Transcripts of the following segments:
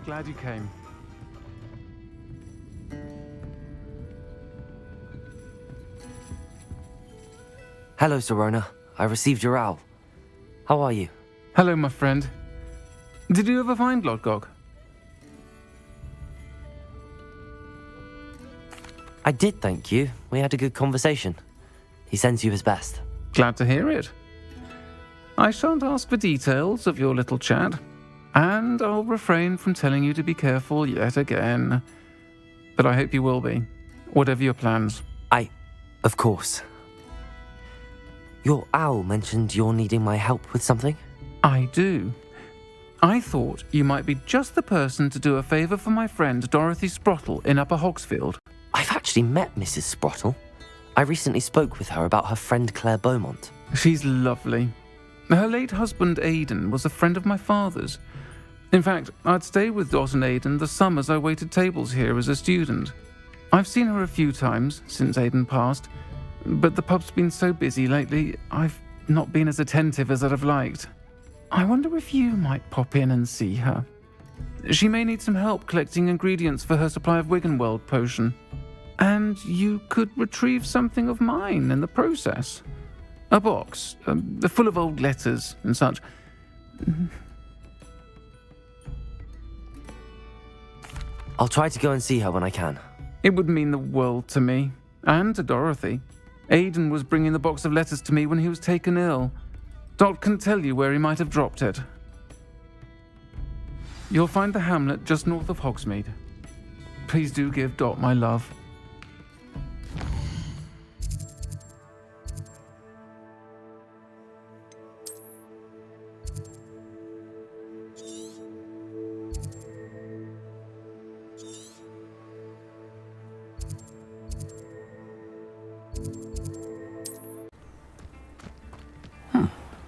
Glad you came. Hello, Sirona. I received your owl. How are you? Hello, my friend. Did you ever find Lodgok? I did, thank you. We had a good conversation. He sends you his best. Glad to hear it. I shan't ask for details of your little chat, and I'll refrain from telling you to be careful yet again. But I hope you will be, whatever your plans. Of course. Your owl mentioned you're needing my help with something? I do. I thought you might be just the person to do a favour for my friend Dorothy Sprottle in Upper Hogsfield. I've actually met Mrs. Sprottle. I recently spoke with her about her friend Claire Beaumont. She's lovely. Her late husband Aidan was a friend of my father's. In fact, I'd stay with Dot and Aidan the summers I waited tables here as a student. I've seen her a few times since Aidan passed, but the pub's been so busy lately, I've not been as attentive as I'd have liked. I wonder if you might pop in and see her. She may need some help collecting ingredients for her supply of Wiggenweld potion. And you could retrieve something of mine in the process. A box, full of old letters and such. I'll try to go and see her when I can. It would mean the world to me, and to Dorothy. Aidan was bringing the box of letters to me when he was taken ill. Dot can tell you where he might have dropped it. You'll find the hamlet just north of Hogsmeade. Please do give Dot my love.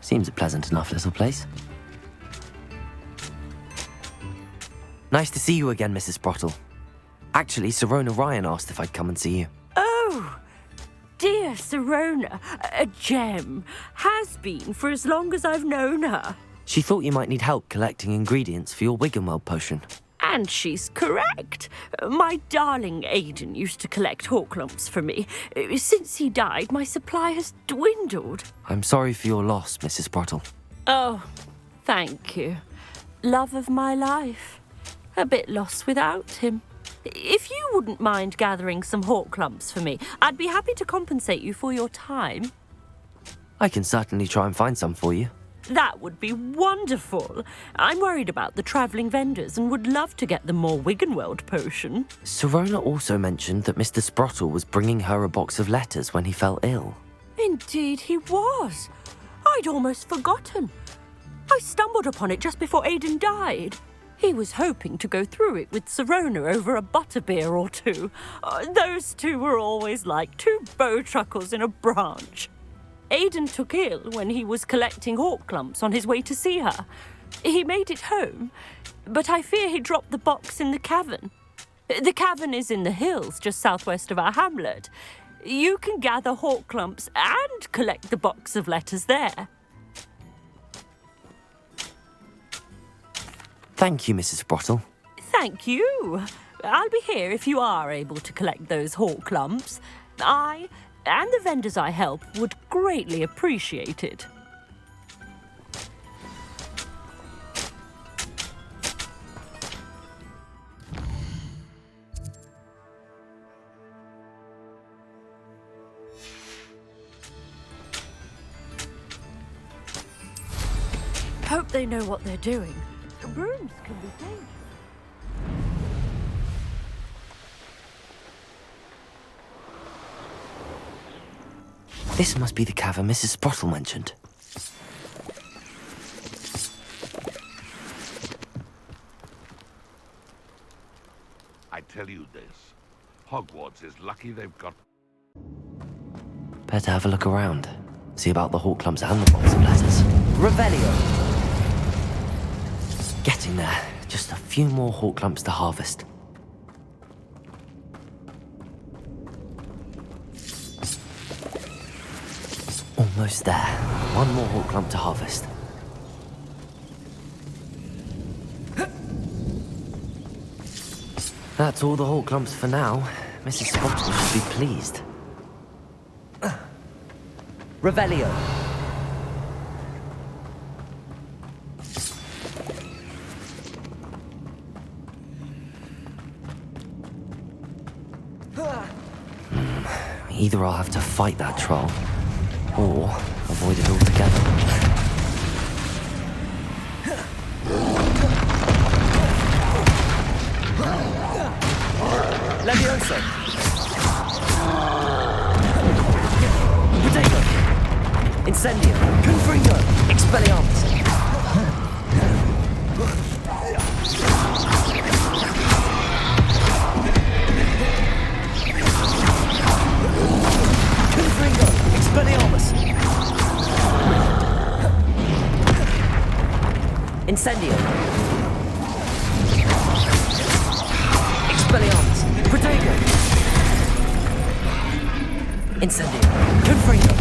Seems a pleasant enough little place. Nice to see you again, Mrs. Sprottle. Actually, Sirona Ryan asked if I'd come and see you. Oh, dear Sirona, a gem. Has been for as long as I've known her. She thought you might need help collecting ingredients for your Wiggenweld potion. And she's correct. My darling Aidan used to collect Horklumps for me. Since he died, my supply has dwindled. I'm sorry for your loss, Mrs. Sprottle. Oh, thank you. Love of my life. A bit lost without him. If you wouldn't mind gathering some Horklumps for me, I'd be happy to compensate you for your time. I can certainly try and find some for you. That would be wonderful. I'm worried about the travelling vendors and would love to get them more Wiggenweld potion. Sirona also mentioned that Mr. Sprottle was bringing her a box of letters when he fell ill. Indeed he was. I'd almost forgotten. I stumbled upon it just before Aidan died. He was hoping to go through it with Sirona over a butterbeer or two. Those two were always like two bowtruckles in a branch. Aidan took ill when he was collecting Horklumps on his way to see her. He made it home, but I fear he dropped the box in the cavern. The cavern is in the hills just southwest of our hamlet. You can gather Horklumps and collect the box of letters there. Thank you, Mrs. Sprottle. Thank you. I'll be here if you are able to collect those Horklumps. I and the vendors I help would greatly appreciate it. Hope they know what they're doing. Brooms can be dangerous. This must be the cavern Mrs. Sprottle mentioned. I tell you this, Hogwarts is lucky they've got... Better have a look around. See about the Horklumps and the box of letters. Revelio! Getting there. Just a few more Horklumps to harvest. Almost there. One more Horklump to harvest. That's all the Hawk clumps for now. Mrs. Spottle should be pleased. Revelio. Either I'll have to fight that troll, or avoid it altogether. Levioso! Potato! Incendio! Confringo! Expelliarmus! Confringo! Expelliarmus! Incendio! Expelliarmus! Protego! Incendio! Confringo!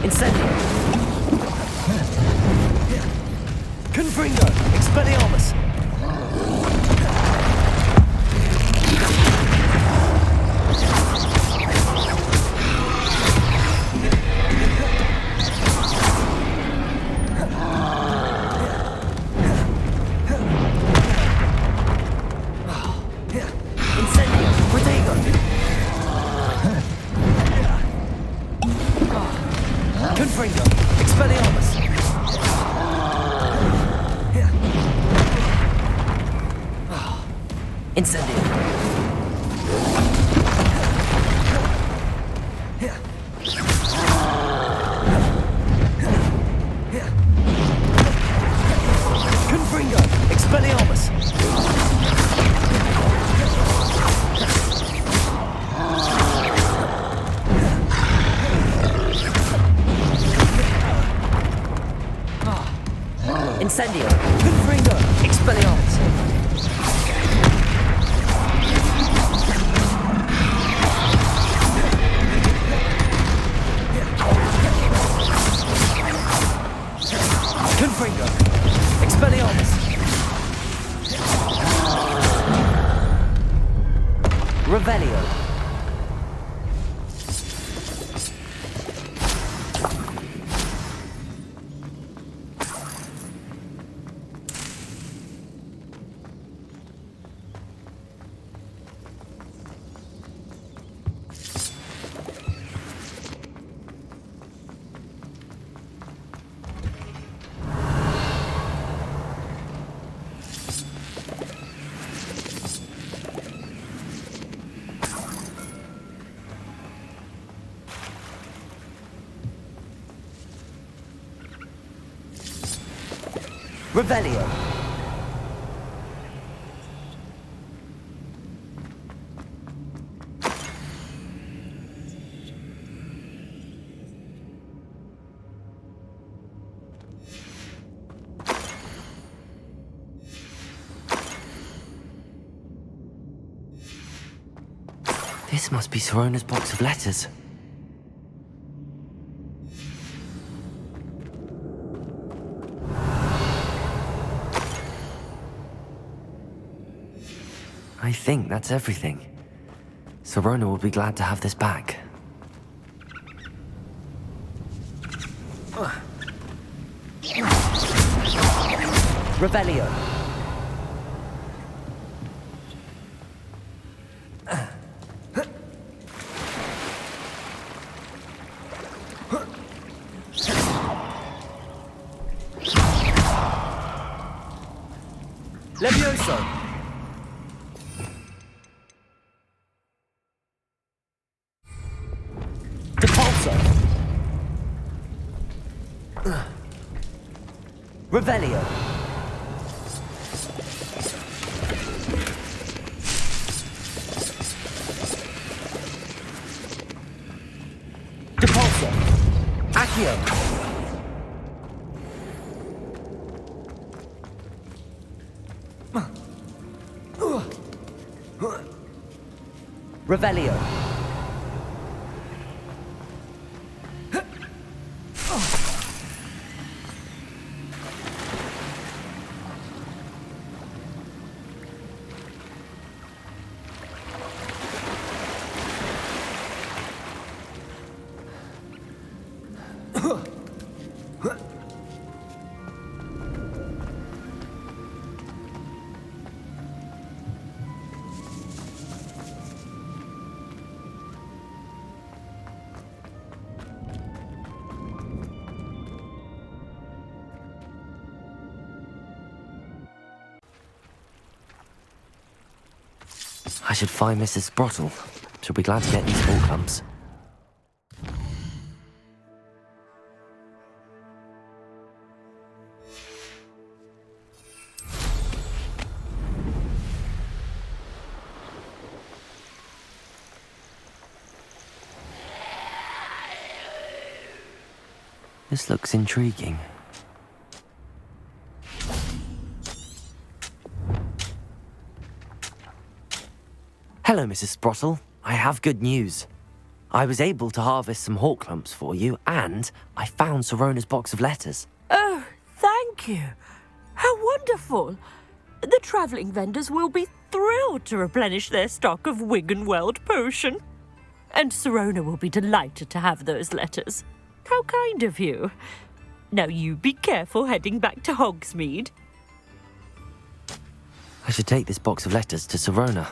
Incendio! Confringo! Expelliarmus! Confringo! Expelliarmus! Incendio! Confringo! Expelliarmus! Incendio! Confringo! Expelliarmus! Confringo! Expelliarmus! Revelio! Revelio! This must be Sorona's box of letters. I think that's everything. Serona will be glad to have this back. Revelio. Levioso. Depulso. Revelio. Depulso. Accio. Revelio. I should find Mrs. Sprottle. She'll be glad to get these hall clumps. This looks intriguing. Hello, Mrs. Sprottle. I have good news. I was able to harvest some hawk clumps for you, and I found Sirona's box of letters. Oh, thank you. How wonderful. The travelling vendors will be thrilled to replenish their stock of Wiggenweld potion. And Sirona will be delighted to have those letters. How kind of you. Now you be careful heading back to Hogsmeade. I should take this box of letters to Sirona.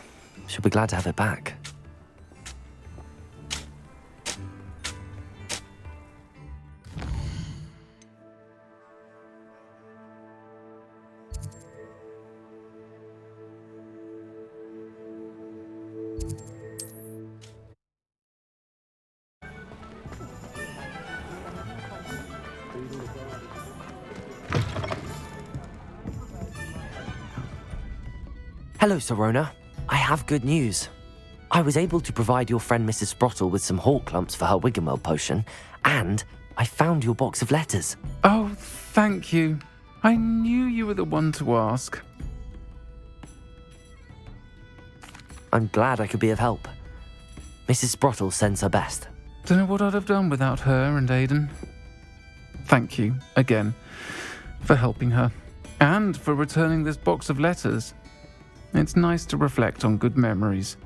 She'll be glad to have it back. Hello, Sirona. I have good news. I was able to provide your friend Mrs. Sprottle with some hawk clumps for her Wiggenweld potion, and I found your box of letters. Oh, thank you. I knew you were the one to ask. I'm glad I could be of help. Mrs. Sprottle sends her best. Don't know what I'd have done without her and Aidan. Thank you, again, for helping her, and for returning this box of letters. It's nice to reflect on good memories.